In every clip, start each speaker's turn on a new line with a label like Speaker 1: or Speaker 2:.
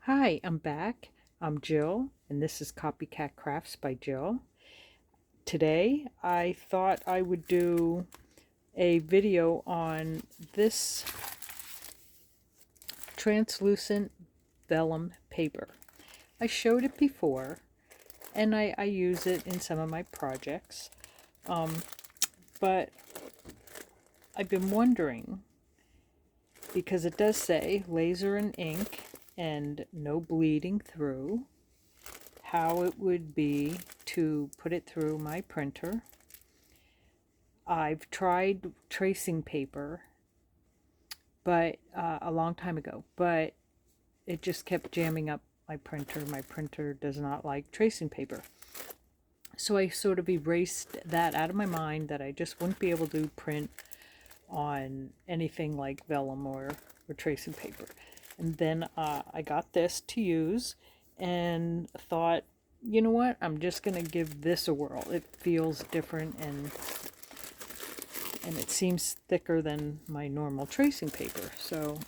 Speaker 1: Hi, I'm back. I'm Jill, and this is Copycat Crafts by Jill. Today, I thought I would do a video on this translucent vellum paper. I showed it before, and I use it in some of my projects, but I've been wondering, because it does say laser and ink and no bleeding through, how it would be to put it through my printer. I've tried tracing paper, but a long time ago, but it just kept jamming up my printer. My printer does not like tracing paper. So I sort of erased that out of my mind, that I just wouldn't be able to print on anything like vellum or tracing paper. And then I got this to use and thought, you know what, I'm just going to give this a whirl. It feels different, and it seems thicker than my normal tracing paper. So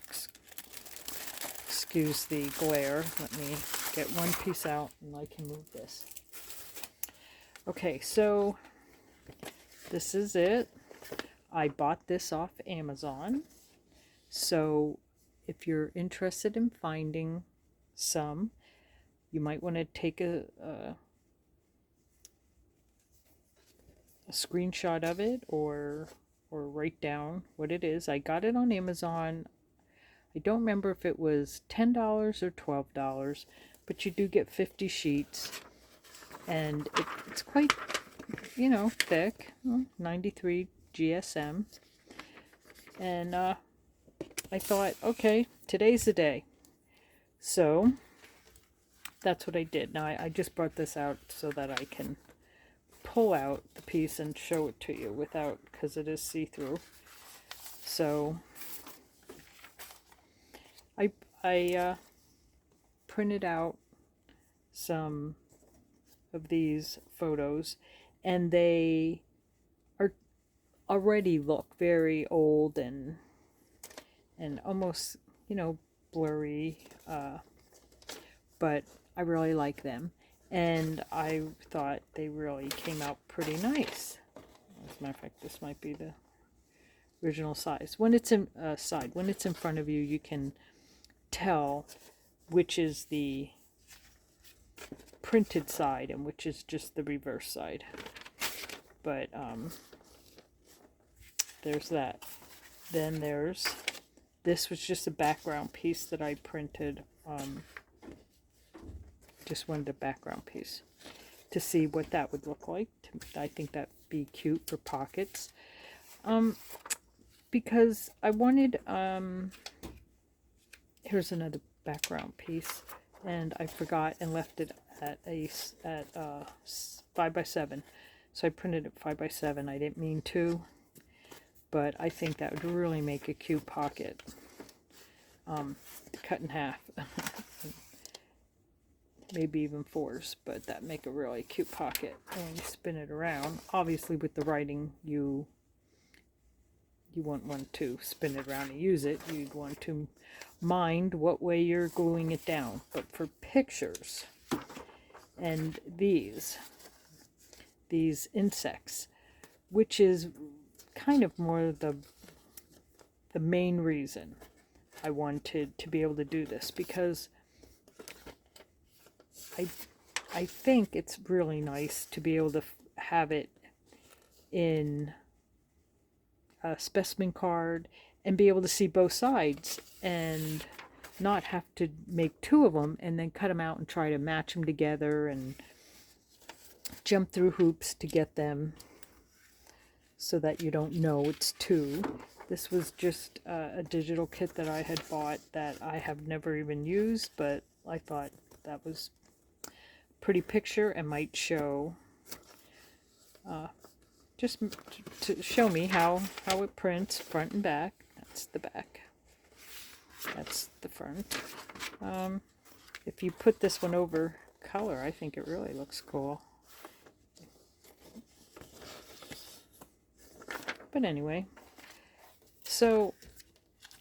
Speaker 1: excuse the glare. Let me get one piece out and I can move this. Okay, so this is it. I bought this off Amazon. So if you're interested in finding some, you might want to take a screenshot of it, or write down what it is. I got it on Amazon. I don't remember if it was $10 or $12, but you do get 50 sheets, and it's quite, thick, 93 GSM. And I thought, okay, today's the day. So that's what I did. Now I just brought this out so that I can pull out the piece and show it to you without, because it is see-through. So I printed out some of these photos, and they are already look very old and almost, blurry, but I really like them, and I thought they really came out pretty nice. As a matter of fact, this might be the original size. When it's in when it's in front of you, you can tell which is the printed side and which is just the reverse side. But there's that. Then this was just a background piece that I printed. Just wanted a background piece to see what that would look like. I think that'd be cute for pockets. Because I wanted, here's another background piece, and I forgot and left it at 5x7. So I printed it 5x7. I didn't mean to, but I think that would really make a cute pocket. Cut in half. Maybe even 4s, but that make a really cute pocket. And you spin it around. Obviously with the writing, you wouldn't want to spin it around and use it. You'd want to mind what way you're gluing it down. But for pictures and these insects, which is kind of more the main reason I wanted to be able to do this, because I think it's really nice to be able to have it in a specimen card and be able to see both sides and not have to make 2 of them and then cut them out and try to match them together and jump through hoops to get them so that you don't know it's 2. This was just a digital kit that I had bought that I have never even used, but I thought that was pretty picture and might show, just to show me how it prints front and back. That's the back, that's the front. If you put this one over color, I think it really looks cool. But anyway, so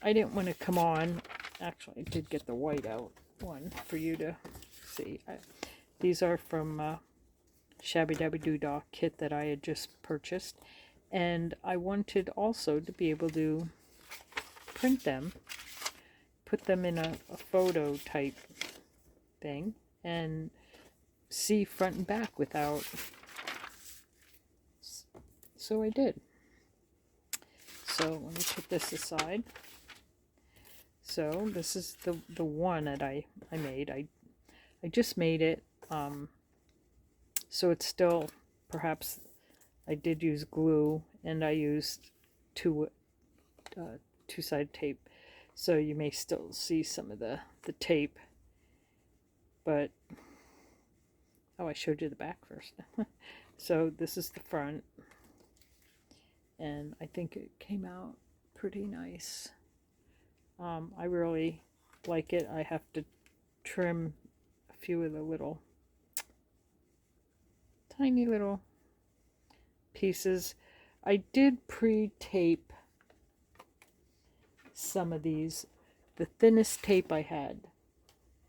Speaker 1: I didn't want to come on. Actually, I did get the white out. one for you to see. These are from Shabby Dabby Doodah kit that I had just purchased, and I wanted also to be able to print them, put them in a photo type thing, and see front and back without. So I did. So let me put this aside. So this is the one that I made. I just made it. So it's still, perhaps I did use glue, and I used two-sided tape. So you may still see some of the tape. But, oh, I showed you the back first. So this is the front. And I think it came out pretty nice. I really like it. I have to trim a few of the little tiny little pieces. I did pre-tape some of these. The thinnest tape I had,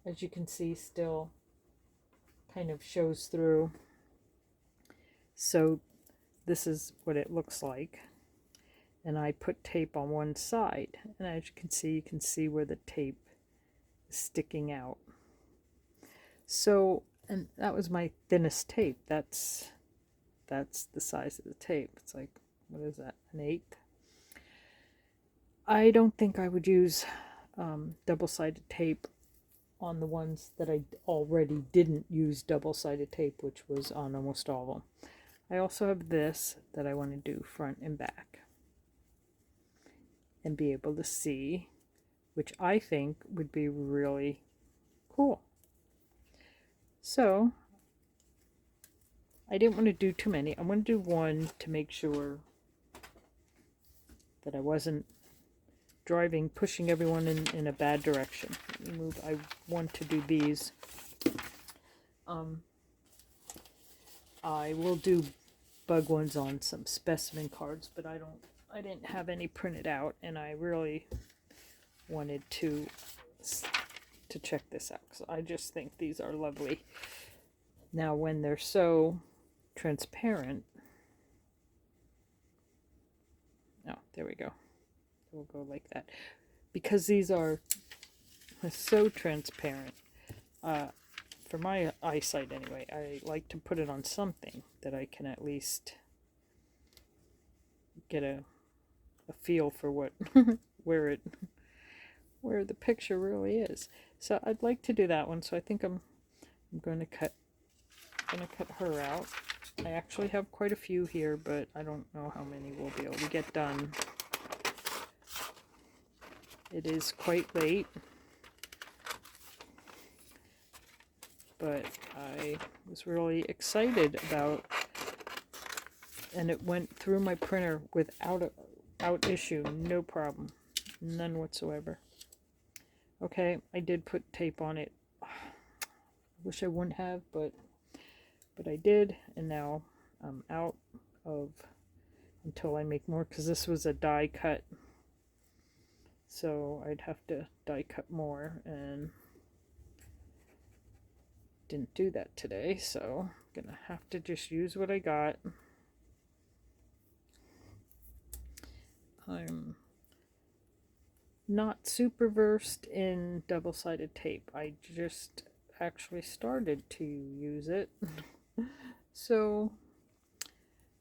Speaker 1: as you can see, still kind of shows through. So this is what it looks like. And I put tape on one side, and as you can see where the tape is sticking out. So, and that was my thinnest tape. That's the size of the tape. It's like, what is that, an eighth? I don't think I would use double-sided tape on the ones that I already didn't use double-sided tape, which was on almost all of them. I also have this that I want to do front and back and be able to see, which I think would be really cool. So I didn't want to do too many. I want to do one to make sure that I wasn't pushing everyone in a bad direction. Let me move. I want to do these. I will do bug ones on some specimen cards, but I didn't have any printed out, and I really wanted to check this out. So I just think these are lovely. Now, when they're so transparent, oh, there we go. We'll go like that. Because these are so transparent, for my eyesight anyway, I like to put it on something that I can at least get a feel for what where the picture really is. So I'd like to do that one. So I think I'm going to cut her out. I actually have quite a few here, but I don't know how many we'll be able to get done. It is quite late, but I was really excited about, and it went through my printer without issue, no problem, none whatsoever. Okay, I did put tape on it. I wish I wouldn't have, but I did, and now I'm out of until I make more, because this was a die cut. So I'd have to die cut more, and didn't do that today, so I'm gonna have to just use what I got. I'm not super versed in double-sided tape. I just actually started to use it. So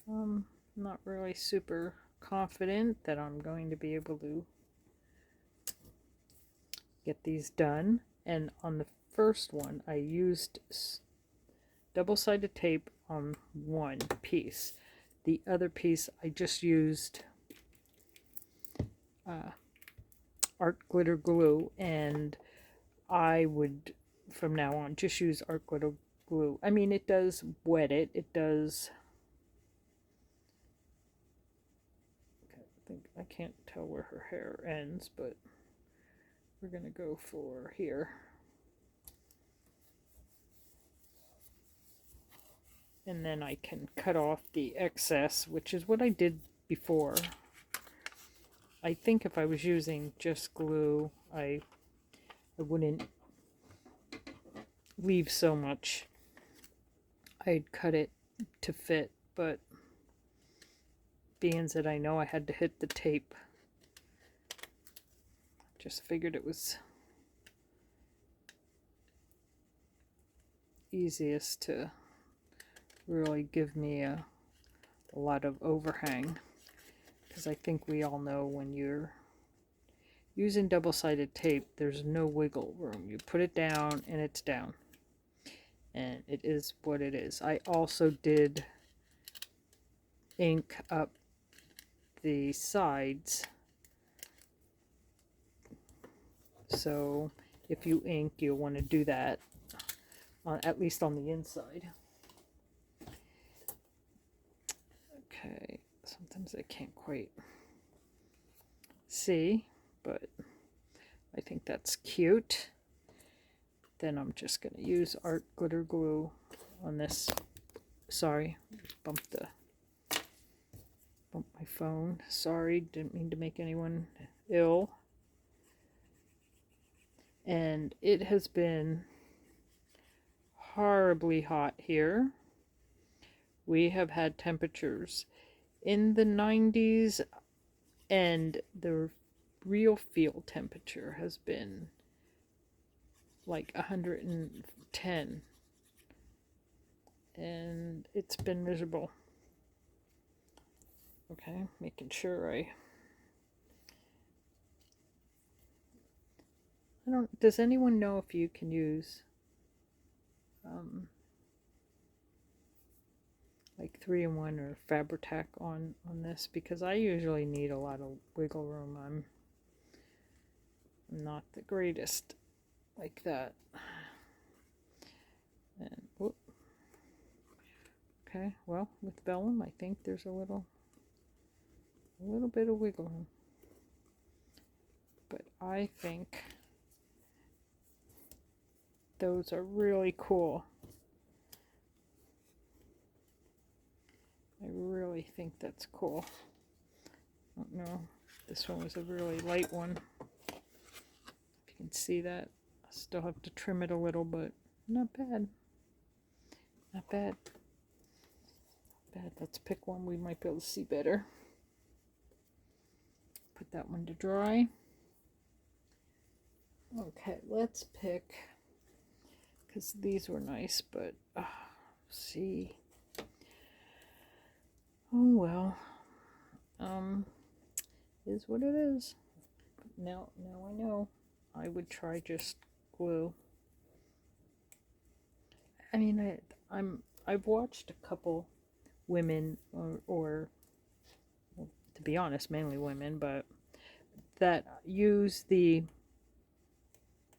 Speaker 1: I'm not really super confident that I'm going to be able to get these done. And on the first one, I used double-sided tape on one piece. The other piece I just used art glitter glue, and I would from now on just use art glitter glue. I mean, it does wet it. It does. I can't tell where her hair ends, but we're gonna go for here. And then I can cut off the excess, which is what I did before. I think if I was using just glue, I wouldn't leave so much. I'd cut it to fit, but being that I know I had to hit the tape, just figured it was easiest to really give me a lot of overhang, because I think we all know when you're using double-sided tape, there's no wiggle room. You put it down and it's down, and it is what it is. I also did ink up the sides, so if you ink, you'll want to do that at least on the inside. Okay, sometimes I can't quite see, but I think that's cute. Then I'm just going to use art glitter glue on this. Sorry, bumped my phone. Sorry, didn't mean to make anyone ill. And it has been horribly hot here. We have had temperatures in the 90s, and the real field temperature has been like 110, and it's been miserable. Okay, making sure I don't, does anyone know if you can use like 3-in-1 or Fabri-Tac on this, because I usually need a lot of wiggle room. I'm not the greatest like that. And whoop. Okay, well, with vellum I think there's a little bit of wiggle room, but I think those are really cool. I really think that's cool. I don't know, this one was a really light one. If you can see that, I still have to trim it a little, but not bad. Not bad. Not bad. Let's pick one we might be able to see better. Put that one to dry. Okay, let's pick, because these were nice, but see. Oh well, is what it is. Now I know. I would try just glue. I mean, I've watched a couple women, or well, to be honest, mainly women, but that use the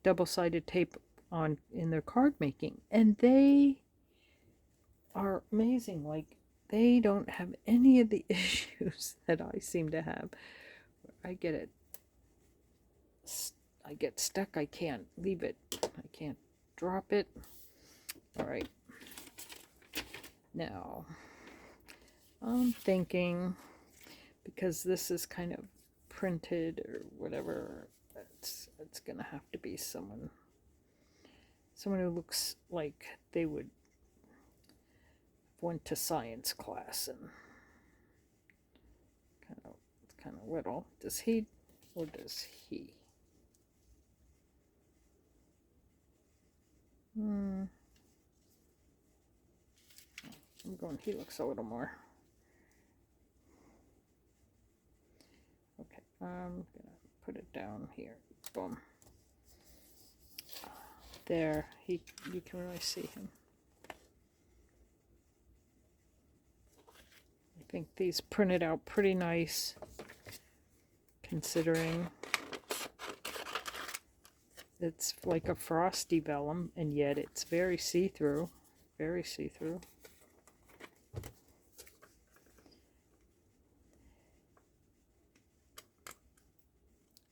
Speaker 1: double-sided tape in their card making, and they are amazing. Like, they don't have any of the issues that I seem to have. I get stuck. I can't leave it. I can't drop it. All right. Now, I'm thinking, because this is kind of printed or whatever, it's gonna have to be someone who looks like they would went to science class and kind of little. Does he or does he? I'm going, he looks a little more. Okay, I'm gonna put it down here. Boom. There, you can really see him. I think these printed out pretty nice, considering it's like a frosty vellum, and yet it's very see-through. Very see-through.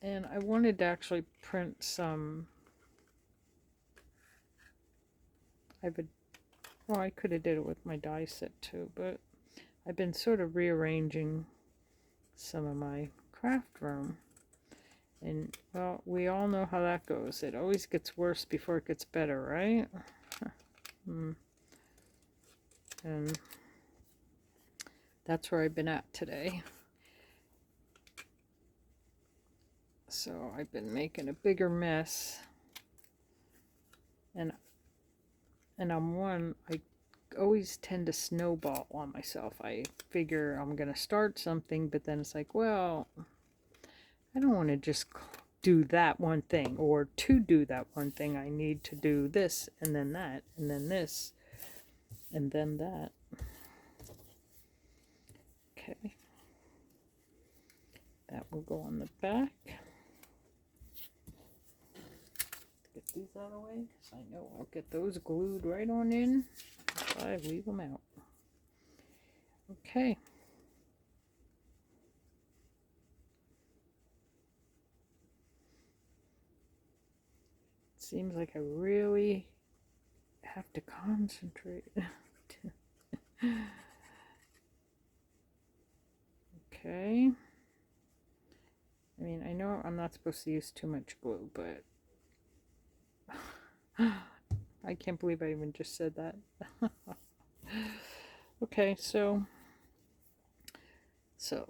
Speaker 1: And I wanted to actually print some. Well, I could have did it with my die set too, but I've been sort of rearranging some of my craft room, And, well, we all know how that goes. It always gets worse before it gets better, right? And that's where I've been at today. So I've been making a bigger mess. And I always tend to snowball on myself. I figure I'm going to start something, but then it's like, well, I don't want to just do that one thing, or to do that one thing I need to do this and then that and then this and then that. Okay, that will go on the back. Get these out of the way because I know I'll get those glued right on in if I leave them out. Okay. Seems like I really have to concentrate. Okay. I mean, I know I'm not supposed to use too much glue, but I can't believe I even just said that. Okay, so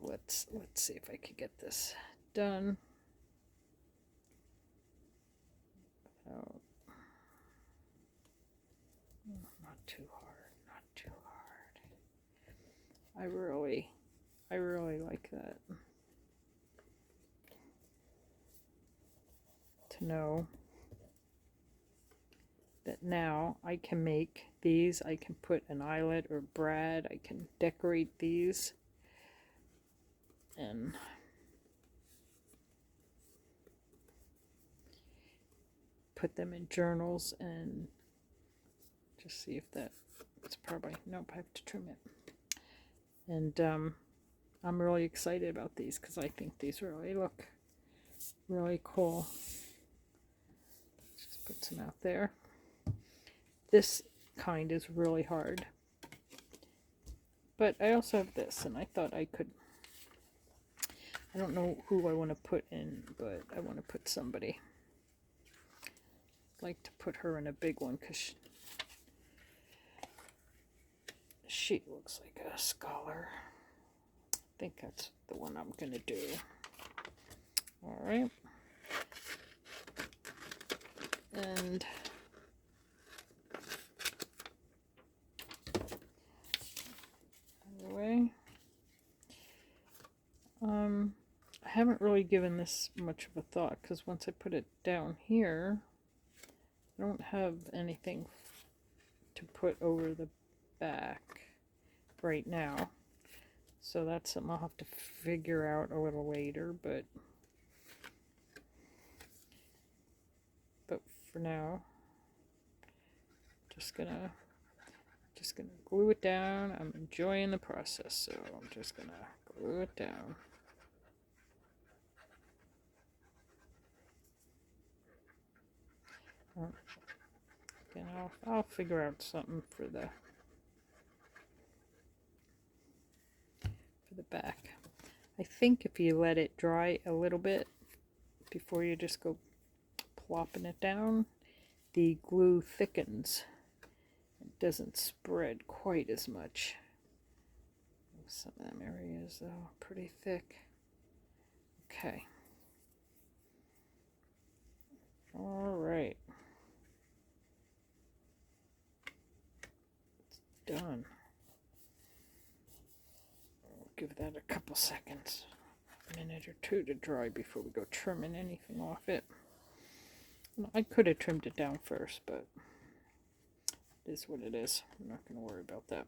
Speaker 1: let's see if I could get this done. Without, not too hard, not too hard. I really like that. To know that now I can make these, I can put an eyelet or brad, I can decorate these and put them in journals and just see if that, it's probably, nope, I have to trim it. And I'm really excited about these because I think these really look really cool. Just put some out there. This kind is really hard. But I also have this, and I thought I could, I don't know who I want to put in, but I want to put somebody. I'd like to put her in a big one because she looks like a scholar. I think that's the one I'm going to do. All right. And anyway, I haven't really given this much of a thought because once I put it down here, I don't have anything to put over the back right now. So that's something I'll have to figure out a little later, but for now, just gonna glue it down. I'm enjoying the process, so I'm just gonna glue it down. Again, I'll figure out something for the back. I think if you let it dry a little bit before you just go plopping it down, the glue thickens. It doesn't spread quite as much. Some of them areas though, pretty thick. Okay. All right. It's done. We'll give that a couple seconds, a minute or two to dry before we go trimming anything off it. I could have trimmed it down first, but it is what it is. I'm not going to worry about that.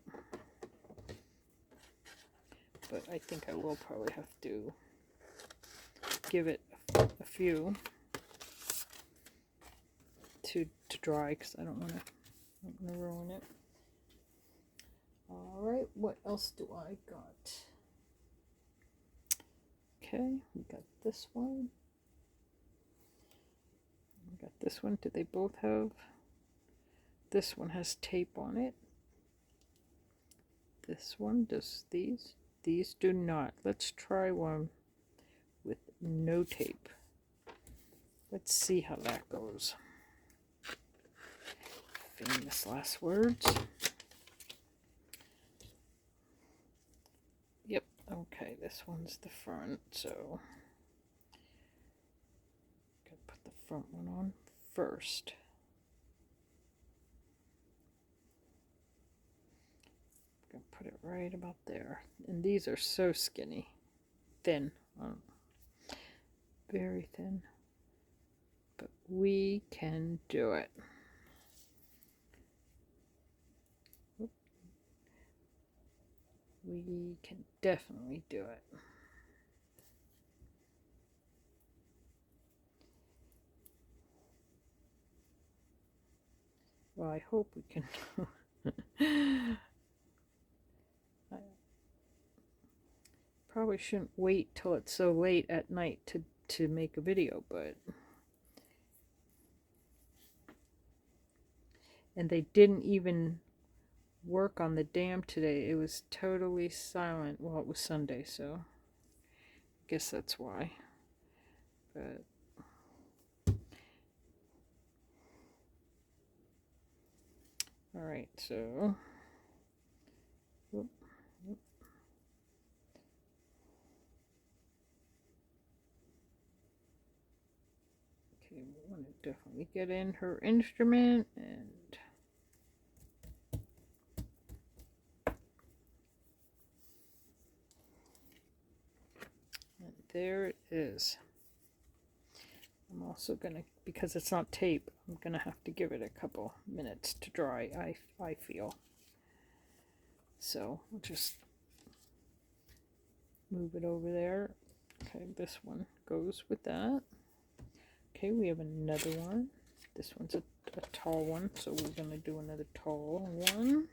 Speaker 1: But I think I will probably have to give it a few to dry because I don't want to ruin it. All right, what else do I got? Okay, we got this one. We got this one. Do they both have? This one has tape on it. This one does these. These do not. Let's try one with no tape. let's see how that goes. Famous last words. Yep, okay, this one's the front, so gotta put the front one on first. Gonna put it right about there. And these are so skinny. Thin. Very thin. But we can do it. We can definitely do it. Well, I hope we can. I probably shouldn't wait till it's so late at night to make a video, but... And they didn't even work on the dam today. It was totally silent. Well, it was Sunday, so I guess that's why. But all right, so whoop, whoop. Okay, we want to definitely get in her instrument, and there it is. I'm also gonna, because it's not tape, I'm gonna have to give it a couple minutes to dry, I feel. So we'll just move it over there. Okay, this one goes with that. Okay, we have another one. This one's a tall one, so we're gonna do another tall one.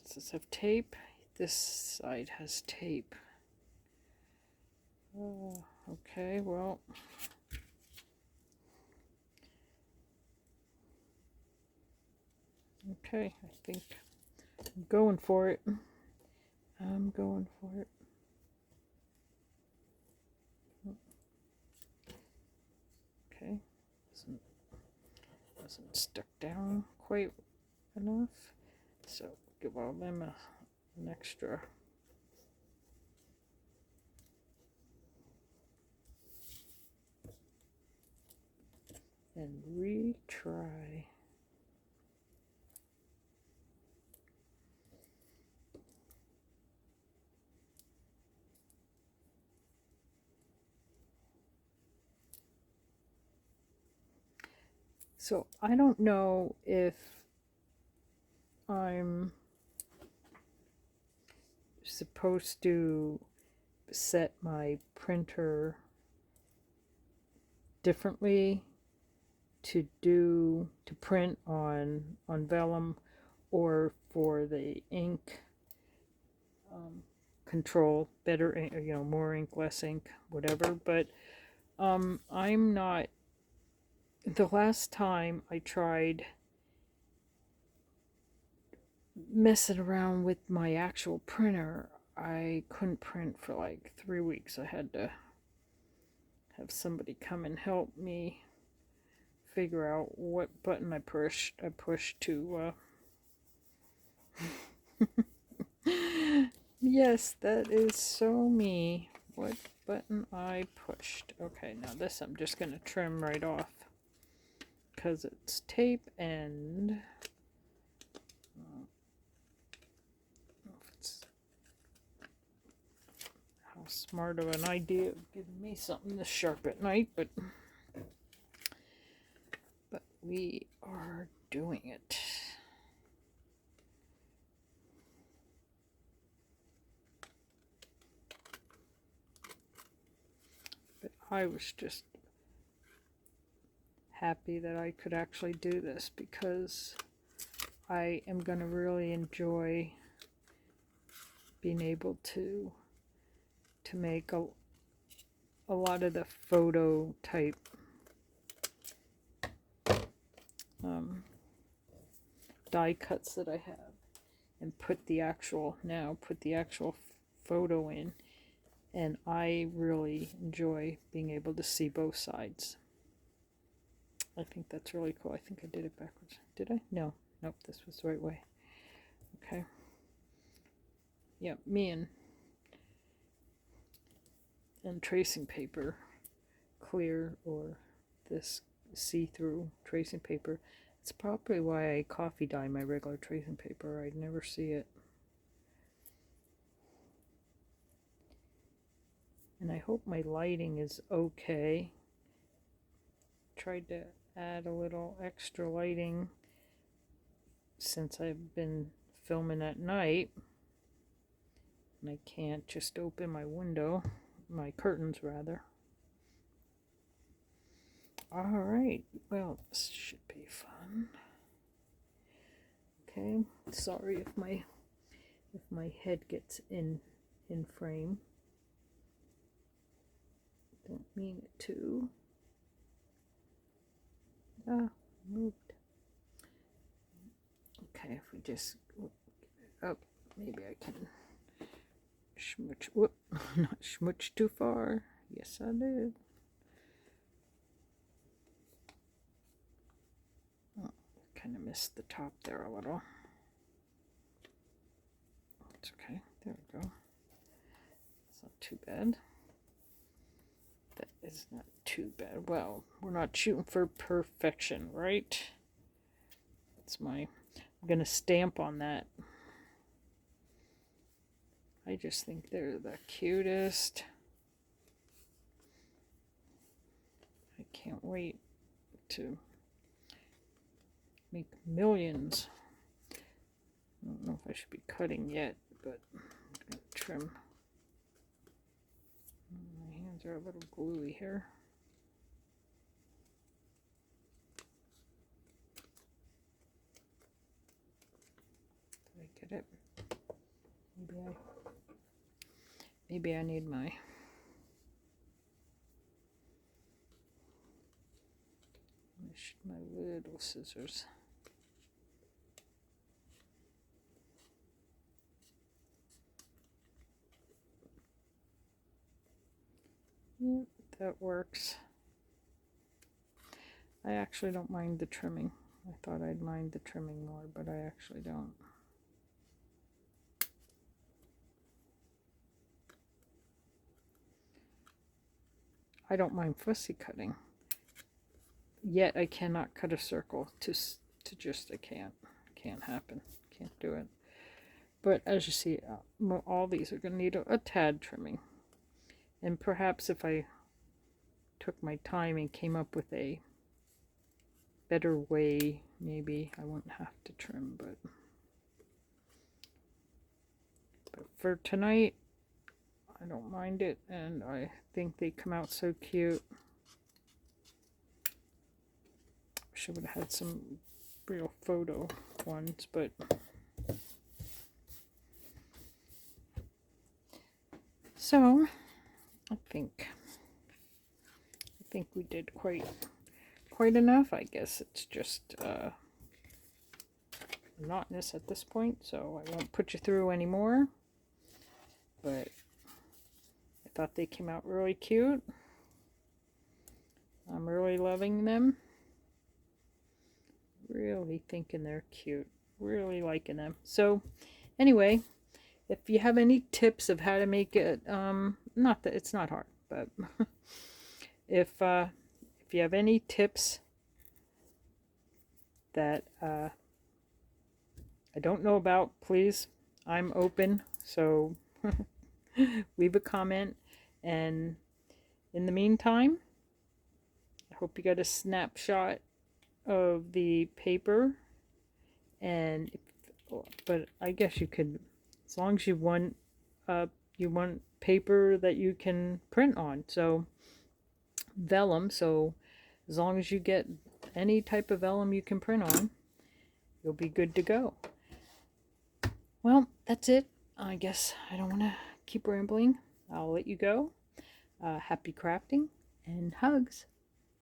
Speaker 1: Does this have tape? This side has tape. Oh, okay, well, okay, I think I'm going for it. I'm going for it. Okay, wasn't stuck down quite enough, so give all them an extra. And retry. So I don't know if I'm supposed to set my printer differently to print on vellum, or for the ink control better, you know, more ink, less ink, whatever. But I'm not. The last time I tried messing around with my actual printer, I couldn't print for like 3 weeks. I had to have somebody come and help me figure out what button I pushed to yes, that is so me. What button I pushed. Okay, now this I'm just gonna trim right off because it's tape, and it's how smart of an idea of giving me something this sharp at night, but we are doing it. But I was just happy that I could actually do this, because I am going to really enjoy being able to make a lot of the photo type die cuts that I have, and put the actual photo in, and I really enjoy being able to see both sides. I think that's really cool. I think I did it backwards. Did I? No. Nope, this was the right way. Okay. Yep, me and tracing paper, clear or this see-through tracing paper. It's probably why I coffee dye my regular tracing paper. I'd never see it. And I hope my lighting is okay. Tried to add a little extra lighting since I've been filming at night. And I can't just open my window, my curtains rather. Alright, well, this should be fun. Okay, sorry if my head gets in frame. Don't mean it to. Moved. Okay, if we just up, maybe I can schmooch. Whoop, not schmooch too far. Yes, I did. Oh, kind of missed the top there a little. It's okay. There we go. It's not too bad. That is not too bad. Well, we're not shooting for perfection, right? I'm gonna stamp on that. I just think they're the cutest. I can't wait to make millions. I don't know if I should be cutting yet, but I'm gonna trim. My hands are a little gluey here. Did I get it? Maybe I need my little scissors. Yep, that works. I actually don't mind the trimming. I thought I'd mind the trimming more, but I actually don't. I don't mind fussy cutting. Yet I cannot cut a circle to just, I can't happen. Can't do it. But as you see, all these are going to need a tad trimming. And perhaps if I took my time and came up with a better way, maybe I wouldn't have to trim. But for tonight, I don't mind it, and I think they come out so cute. Wish I would have had some real photo ones, but so I think we did quite enough. I guess it's just monotonous at this point, so I won't put you through anymore. But I thought they came out really cute. I'm really loving them. Really thinking they're cute. Really liking them. So anyway, if you have any tips of how to make it, not that it's not hard, but if you have any tips that I don't know about, please, I'm open. So leave a comment, and in the meantime, I hope you got a snapshot of the paper, and but I guess you could, as long as you want paper that you can print on, so vellum. So as long as you get any type of vellum you can print on, you'll be good to go. Well, that's it. I guess I don't want to keep rambling. I'll let you go. Happy crafting and hugs.